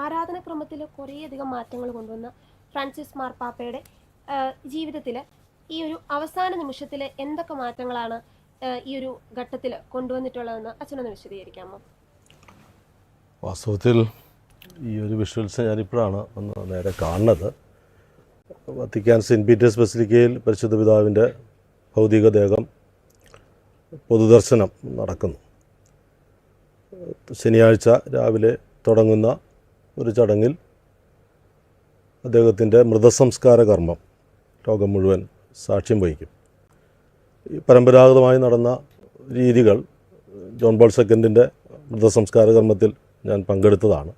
ആരാധനക്രമത്തിൽ കുറേയധികം മാറ്റങ്ങൾ കൊണ്ടുവന്ന ഫ്രാൻസിസ് മാർപ്പാപ്പയുടെ ജീവിതത്തിൽ ഈ ഒരു അവസാന നിമിഷത്തിൽ എന്തൊക്കെ മാറ്റങ്ങളാണ് ഈ ഒരു ഘട്ടത്തിൽ കൊണ്ടുവന്നിട്ടുള്ളതെന്ന് അച്ഛനൊന്ന് വിശദീകരിക്കാമോ? വാസ്തവത്തിൽ ഈ ഒരു വിഷ്വൽസ് ഞാനിപ്പോഴാണ് ഒന്ന് നേരെ കാണുന്നത്. വത്തിക്കാൻ സെൻറ്റ് പീറ്റേഴ്സ് ബസിലിക്കയിൽ പരിശുദ്ധ പിതാവിൻ്റെ ഭൗതികദേഹം പൊതുദർശനം നടക്കുന്നു. ശനിയാഴ്ച രാവിലെ തുടങ്ങുന്ന ഒരു ചടങ്ങിൽ അദ്ദേഹത്തിൻ്റെ മൃതസംസ്കാര കർമ്മം ലോകം മുഴുവൻ സാക്ഷ്യം വഹിക്കും. ഈ പരമ്പരാഗതമായി നടന്ന രീതികൾ ജോൺ പോൾ സെക്കൻഡിൻ്റെ മൃതസംസ്കാര കർമ്മത്തിൽ ഞാൻ പങ്കെടുത്തതാണ്.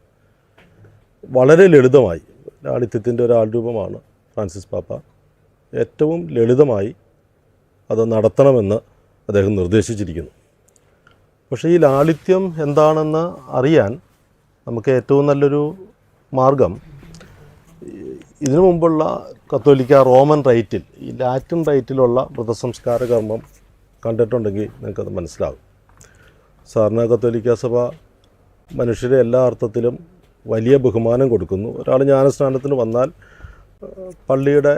വളരെ ലളിതമായി, ലാളിത്യത്തിൻ്റെ ഒരു ആൾരൂപമാണ് ഫ്രാൻസിസ് പാപ്പ. ഏറ്റവും ലളിതമായി അത് നടത്തണമെന്ന് അദ്ദേഹം നിർദ്ദേശിച്ചിരിക്കുന്നു. പക്ഷേ ഈ ലാളിത്യം എന്താണെന്ന് അറിയാൻ നമുക്ക് ഏറ്റവും നല്ലൊരു മാർഗം ഇതിനു മുമ്പുള്ള കത്തോലിക്ക റോമൻ റൈറ്റിൽ, ഈ ലാറ്റിൻ റൈറ്റിലുള്ള മൃതസംസ്കാര കർമ്മം കണ്ടിട്ടുണ്ടെങ്കിൽ നിങ്ങൾക്കത് മനസ്സിലാകും. സാധാരണ കത്തോലിക്ക സഭ മനുഷ്യരെ എല്ലാ അർത്ഥത്തിലും വലിയ ബഹുമാനം കൊടുക്കുന്നു. ഒരാൾ ജ്ഞാനസ്നാനത്തിന് വന്നാൽ പള്ളിയുടെ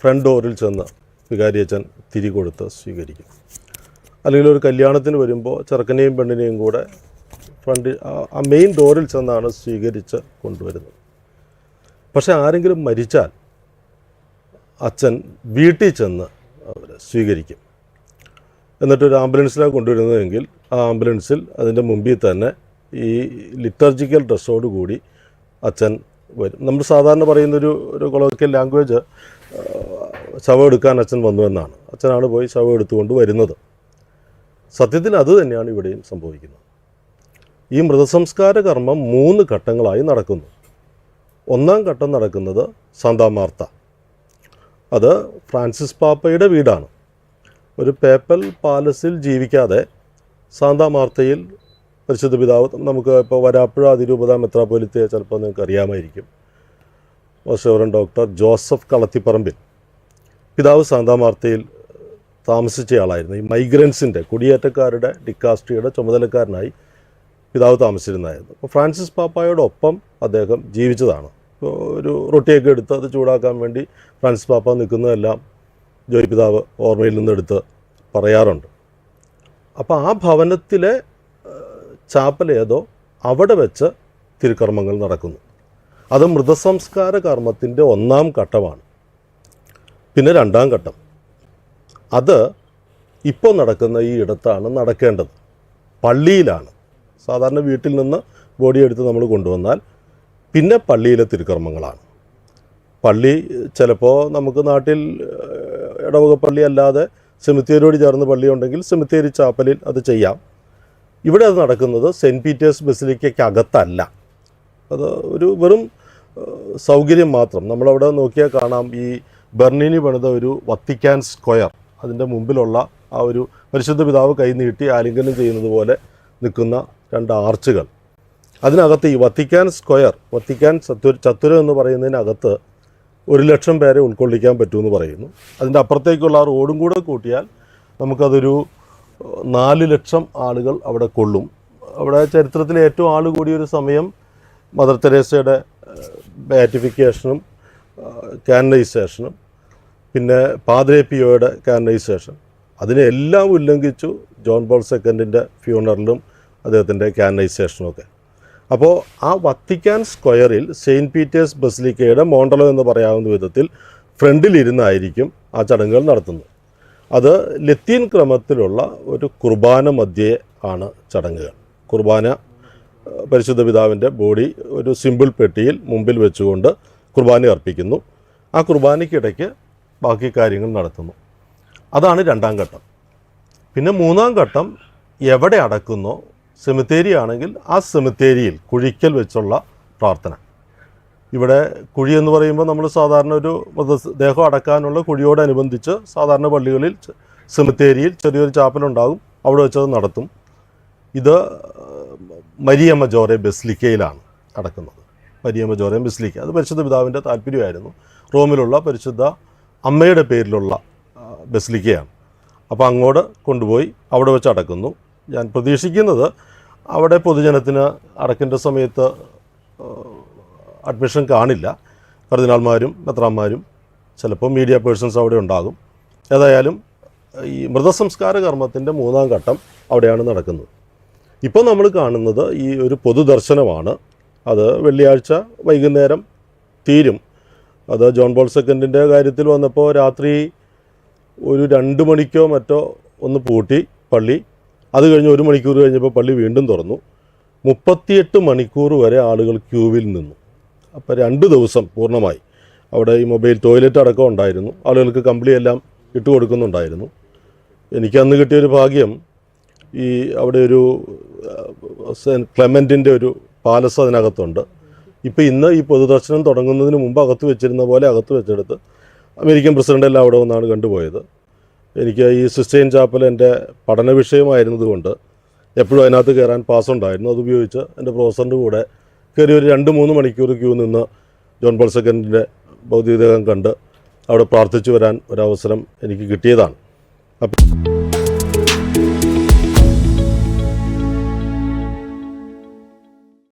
ഫ്രണ്ട് ഡോറിൽ ചെന്ന് വികാരിയച്ഛൻ തിരി കൊടുത്ത് സ്വീകരിക്കും. അല്ലെങ്കിൽ ഒരു കല്യാണത്തിന് വരുമ്പോൾ ചെറുക്കനെയും പെണ്ണിനെയും കൂടെ ഫ്രണ്ട് ആ മെയിൻ ഡോറിൽ ചെന്നാണ് സ്വീകരിച്ച് കൊണ്ടുവരുന്നത്. പക്ഷേ ആരെങ്കിലും മരിച്ചാൽ അച്ഛൻ വീട്ടിൽ ചെന്ന് അവരെ സ്വീകരിക്കും. എന്നിട്ടൊരു ആംബുലൻസിലാണ് കൊണ്ടുവരുന്നതെങ്കിൽ ആ ആംബുലൻസിൽ അതിൻ്റെ മുമ്പിൽ തന്നെ ഈ ലിറ്റർജിക്കൽ ഡ്രസ്സോട് കൂടി അച്ഛൻ വരും. നമ്മൾ സാധാരണ പറയുന്നൊരു കൊളോക്കിയൽ ലാംഗ്വേജ് ശവം എടുക്കാൻ അച്ഛൻ വന്നു എന്നാണ്. അച്ഛനാണ് പോയി ശവം എടുത്തുകൊണ്ട് വരുന്നത്. സത്യത്തിൽ അത് തന്നെയാണ് ഇവിടെയും സംഭവിക്കുന്നത്. ഈ മൃതസംസ്കാര കർമ്മം 3 ഘട്ടങ്ങളായി നടക്കുന്നു. ഒന്നാം ഘട്ടം നടക്കുന്നത് സാന്താ മാർത്ത. അത് ഫ്രാൻസിസ് പാപ്പയുടെ വീടാണ്. ഒരു പേപ്പൽ പാലസിൽ ജീവിക്കാതെ സാന്താ മാർത്തയിൽ പരിശുദ്ധ പിതാവ്, നമുക്ക് ഇപ്പോൾ വരാപ്പുഴ അതിരൂപത മെത്രാപ്പൊലിത്തയെ ചിലപ്പോൾ നിങ്ങൾക്ക് അറിയാമായിരിക്കും, റവറൻഡ് ഡോക്ടർ ജോസഫ് കളത്തിപ്പറമ്പിൽ പിതാവ് സാന്താ മാർത്തയിൽ താമസിച്ചയാളായിരുന്നു. ഈ മൈഗ്രൻസിൻ്റെ, കുടിയേറ്റക്കാരുടെ ഡിക്കാസ്ട്രിയുടെ ചുമതലക്കാരനായി പിതാവ് താമസിച്ചിരുന്നായിരുന്നു. അപ്പോൾ ഫ്രാൻസിസ് പാപ്പായോടൊപ്പം അദ്ദേഹം ജീവിച്ചതാണ്. ഒരു റൊട്ടിയൊക്കെ എടുത്ത് അത് ചൂടാക്കാൻ വേണ്ടി ഫ്രാൻസിസ് പാപ്പ നിൽക്കുന്നതെല്ലാം ജോയ് പിതാവ് ഓർമ്മയിൽ നിന്നെടുത്ത് പറയാറുണ്ട്. അപ്പോൾ ആ ഭവനത്തിലെ ചാപ്പൽ ഏതോ അവിടെ വെച്ച് തിരുക്കർമ്മങ്ങൾ നടക്കുന്നു. അത് മൃതസംസ്കാര കർമ്മത്തിൻ്റെ 1ാം ഘട്ടമാണ്. പിന്നെ 2ാം ഘട്ടം, അത് ഇപ്പോൾ നടക്കുന്ന ഈ ഇടത്താണ് നടക്കേണ്ടത്. പള്ളിയിലാണ്. സാധാരണ വീട്ടിൽ നിന്ന് ബോഡി എടുത്ത് നമ്മൾ കൊണ്ടുവന്നാൽ പിന്നെ പള്ളിയിലെ തിരുക്കർമ്മങ്ങളാണ്. പള്ളി ചിലപ്പോൾ നമുക്ക് നാട്ടിൽ ഇടവക പള്ളി അല്ലാതെ സെമിത്തേരിയോട് ചേർന്ന് പള്ളിയുണ്ടെങ്കിൽ സെമിത്തേരി ചാപ്പലിൽ അത് ചെയ്യാം. ഇവിടെ അത് നടക്കുന്നത് സെൻറ്റ് പീറ്റേഴ്സ് ബസിലിക്കകത്തല്ല. അത് ഒരു വെറും സൗകര്യം മാത്രം. നമ്മളവിടെ നോക്കിയാൽ കാണാം, ഈ ബെർണിനി പണിത ഒരു വത്തിക്കാൻ സ്ക്വയർ, അതിൻ്റെ മുമ്പിലുള്ള ആ ഒരു പരിശുദ്ധ പിതാവ് കൈ നീട്ടി ആലിംഗനം ചെയ്യുന്നത് പോലെ നിൽക്കുന്ന 2 ആർച്ചുകൾ. അതിനകത്ത് ഈ വത്തിക്കാൻ സ്ക്വയർ, വത്തിക്കാൻ ചത്തുരം എന്ന് പറയുന്നതിനകത്ത് 1,00,000 പേരെ ഉൾക്കൊള്ളിക്കാൻ പറ്റുമെന്ന് പറയുന്നു. അതിൻ്റെ അപ്പുറത്തേക്കുള്ള ആ റോഡും കൂടെ കൂട്ടിയാൽ നമുക്കതൊരു 4,00,000 ആളുകൾ അവിടെ കൊള്ളും. അവിടെ ചരിത്രത്തിലെ ഏറ്റവും ആൾ കൂടിയൊരു സമയം മദർ തെരേസയുടെ ബേറ്റിഫിക്കേഷനും കാനനൈസേഷനും പിന്നെ പാദ്രേ പിയോയുടെ കാനനൈസേഷൻ, അതിനെല്ലാം ഉല്ലംഘിച്ചു ജോൺ പോൾ സെക്കൻഡിൻ്റെ ഫ്യൂണറലും അദ്ദേഹത്തിൻ്റെ കാനനൈസേഷനുമൊക്കെ. അപ്പോൾ ആ വത്തിക്കാൻ സ്ക്വയറിൽ സെയിൻറ്റ് പീറ്റേഴ്സ് ബസിലിക്കയുടെ മോണ്ടലം എന്ന് പറയാവുന്ന വിധത്തിൽ ഫ്രണ്ടിലിരുന്നായിരിക്കും ആ ചടങ്ങുകൾ നടത്തുന്നത്. അത് ലത്തീൻ ക്രമത്തിലുള്ള ഒരു കുർബാന മധ്യേ ആണ് ചടങ്ങുകൾ. കുർബാന പരിശുദ്ധ പിതാവിൻ്റെ ബോഡി ഒരു സിമ്പിൾ പെട്ടിയിൽ മുമ്പിൽ വെച്ചുകൊണ്ട് കുർബാന അർപ്പിക്കുന്നു. ആ കുർബാനയ്ക്കിടയ്ക്ക് ബാക്കി കാര്യങ്ങൾ നടത്തുന്നു. അതാണ് 2ാം ഘട്ടം. പിന്നെ 3ാം ഘട്ടം എവിടെ അടക്കുന്നോ, സെമിത്തേരി ആണെങ്കിൽ ആ സെമിത്തേരിയിൽ കുഴിക്കൽ വെച്ചുള്ള പ്രാർത്ഥന. ഇവിടെ കുഴി എന്ന് പറയുമ്പോൾ നമ്മൾ സാധാരണ ഒരു മൃതദേഹം അടക്കാനുള്ള കുഴിയോടനുബന്ധിച്ച് സാധാരണ പള്ളികളിൽ സെമിത്തേരിയിൽ ചെറിയൊരു ചാപ്പലുണ്ടാകും, അവിടെ വെച്ചത് നടത്തും. ഇത് മരിയ മജോറെ ബസിലിക്കയിലാണ് അടക്കുന്നത്. മരിയ മജോറെ ബസിലിക്ക, അത് പരിശുദ്ധ പിതാവിൻ്റെ താല്പര്യമായിരുന്നു. റോമിലുള്ള പരിശുദ്ധ അമ്മയുടെ പേരിലുള്ള ബസിലിക്കയാണ്. അപ്പോൾ അങ്ങോട്ട് കൊണ്ടുപോയി അവിടെ വെച്ച് അടക്കുന്നു. ഞാൻ പ്രതീക്ഷിക്കുന്നത് അവിടെ പൊതുജനത്തിന് അടക്കിൻ്റെ സമയത്ത് അഡ്മിഷൻ കാണില്ല. കർദിനാൾമാരും മെത്രാന്മാരും ചിലപ്പോൾ മീഡിയ പേഴ്സൺസ് അവിടെ ഉണ്ടാകും. ഏതായാലും ഈ മൃതസംസ്കാര കർമ്മത്തിൻ്റെ 3-ാം ഘട്ടം അവിടെയാണ് നടക്കുന്നത്. ഇപ്പോൾ നമ്മൾ കാണുന്നത് ഈ ഒരു പൊതുദർശനമാണ്. അത് വെള്ളിയാഴ്ച വൈകുന്നേരം തീരും. അത് ജോൺ പോൾ സെക്കൻഡിൻ്റെ കാര്യത്തിൽ വന്നപ്പോൾ രാത്രി ഒരു 2 മണിക്കോ മറ്റോ ഒന്ന് പൂട്ടി പള്ളി. അത് കഴിഞ്ഞ് 1 മണിക്കൂർ കഴിഞ്ഞപ്പോൾ പള്ളി വീണ്ടും തുറന്നു. 38 മണിക്കൂർ വരെ ആളുകൾ ക്യൂവിൽ നിന്നു. അപ്പോൾ 2 ദിവസം പൂർണ്ണമായി അവിടെ ഈ മൊബൈൽ ടോയ്ലറ്റ് അടക്കം ഉണ്ടായിരുന്നു. ആളുകൾക്ക് കമ്പിളി എല്ലാം ഇട്ട് കൊടുക്കുന്നുണ്ടായിരുന്നു. എനിക്കന്ന് കിട്ടിയൊരു ഭാഗ്യം, ഈ അവിടെ ഒരു സെൻറ്റ് ക്ലെമൻറ്റിൻ്റെ ഒരു പാലസ് അതിനകത്തുണ്ട്. ഇപ്പോൾ ഇന്ന് ഈ പൊതുദർശനം തുടങ്ങുന്നതിന് മുമ്പ് അകത്ത് വെച്ചിരുന്ന പോലെ അകത്ത് വെച്ചെടുത്ത് അമേരിക്കൻ പ്രസിഡൻ്റ് എല്ലാം അവിടെ വന്നാണ് കണ്ടുപോയത്. എനിക്ക് ഈ സിസ്റ്റൈൻ ചാപ്പൽ എൻ്റെ പഠന വിഷയമായിരുന്നതുകൊണ്ട് എപ്പോഴും അതിനകത്ത് കയറാൻ പാസ്സുണ്ടായിരുന്നു. അതുപയോഗിച്ച് എൻ്റെ പ്രൊഫസറിൻ്റെ കൂടെ കയറി ഒരു 2-3 മണിക്കൂർ ക്യൂ നിന്ന് ജോൺ പോൾ സെക്കൻഡിൻ്റെ ഭൗതികദേഹം കണ്ട് അവിടെ പ്രാർത്ഥിച്ചു വരാൻ ഒരവസരം എനിക്ക് കിട്ടിയതാണ്. അപ്പം